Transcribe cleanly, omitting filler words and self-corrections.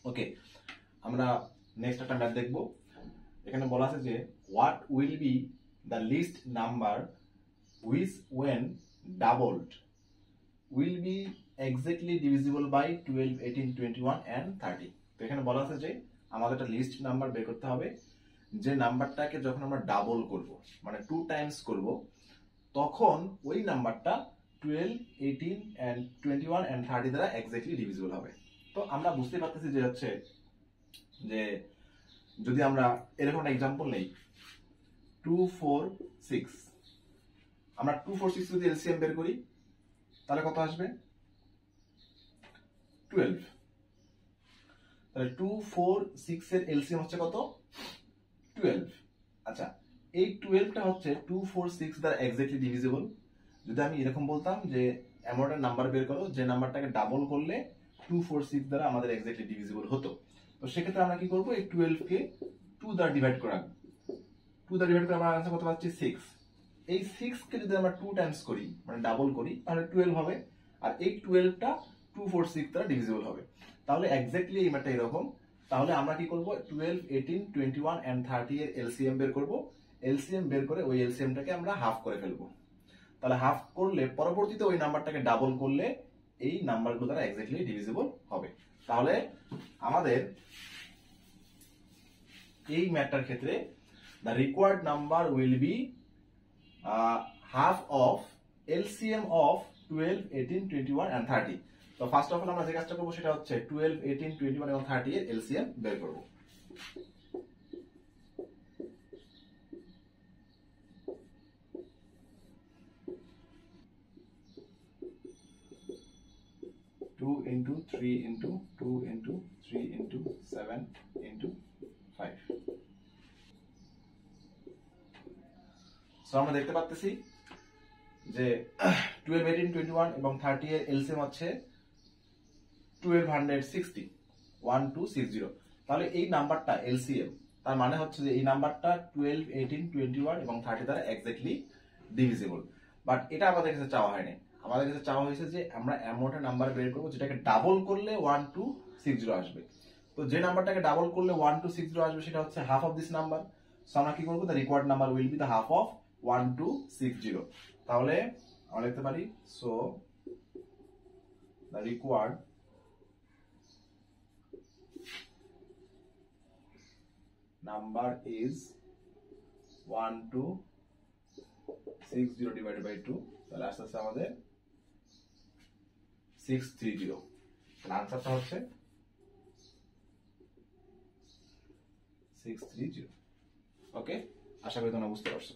ওকে, আমরা নেক্সট একটা ম্যাথ দেখব। এখানে বলা আছে যে what will be the least number which when doubled will be exactly divisible by 12, 18, 21 and 30। তো এখানে বলা আছে যে আমাদের একটা লিস্ট নাম্বার বের করতে হবে যে নাম্বারটাকে যখন আমরা ডাবল করব, মানে 2 টাইমস করব, তখন ওই নাম্বারটা 12, 18 and 21 and 30 দ্বারা এক্স্যাক্টলি ডিভিজিবল হবে। তো আমরা বুঝতে পারতেছি যে হচ্ছে যে যদি আমরা এরকম একটা एग्जांपल নেই 2, 4, 6, আমরা 2, 4, 6 যদি এলসিএম বের করি তাহলে কত আসবে? 12। তাহলে 2, 4, 6 এর এলসিএম হচ্ছে কত? 12। আচ্ছা, এই 12টা হচ্ছে 2, 4, 6 দ্বারা এক্স্যাক্টলি ডিভিজিবল। যদি আমি এরকম বলতাম যে এমন একটা নাম্বার বের করো যে নাম্বারটাকে ডাবল করলে 2, 4, 6 দ্বারা আমাদের এক্স্যাক্টলি ডিভিজিবল হতো, তো সেক্ষেত্রে আমরা কি করব? এই 12 কে 2 দ্বারা ডিভাইড করে রাখবো। 2 দ্বারা ডিভাইড করে আমরা आंसर কত পাচ্ছি? 6। এই 6 কে যদি আমরা 2 টাইমস করি, মানে ডাবল করি, তাহলে 12 হবে। আর এই 12টা 2, 4, 6 দ্বারা ডিভিজিবল হবে। তাহলে এক্স্যাক্টলি এই ম্যাথটা এরকম। তাহলে আমরা কি করব? 12, 18, 21 and 30 এর এলসিএম বের করব। এলসিএম বের করে ওই এলসিএমটাকে আমরা হাফ করে ফেলবো। তাহলে হাফ করলে পরবর্তীতে ওই নাম্বারটাকে ডাবল করলে এই নাম্বারগুলো দ্বারা এক্স্যাক্টলি ডিভিজিবল হবে। তাহলে আমাদের এই ম্যাথটার ক্ষেত্রে the required number will be half of LCM of 12, 18, 21 and 30। তো ফার্স্ট অফ অল আমরা যে কাজটা করব সেটা হচ্ছে 12, 18, 21 এবং 30 এর এলসিএম বের করব। Two into 3 into 2 into 3 into 7 into 5। So আমরা দেখতে পাচ্ছি যে 12, 18, 21 এবং 30 এর এলসিএম হচ্ছে 1260, 1260। তাহলে এই নাম্বারটা এলসিএম, তার মানে হচ্ছে যে এই নাম্বারটা 12, 18, 21 এবং 30 দ্বারা এক্স্যাক্টলি ডিভিজিবল। বাট এটা আমাদের কাছে চাওয়া হয়নি। আমাদের কাছে চাওয়া হয়েছে যে আমরা এমন একটা নাম্বার বের করব যেটাকে ডাবল করলে 1260 আসবে। তো যে নাম্বারটাকে ডাবল করলে 1260 আসবে সেটা হচ্ছে half of this number. So আমরা কি করব? The required number will be the half of 1260। তাহলে আমরা লিখতে পারি so the required number is 1260 divided by 2। তাহলে আসছে আমাদের 630। তাহলে आंसरটা হচ্ছে 630। ওকে, আশা করি তোমরা বুঝতে পারছো।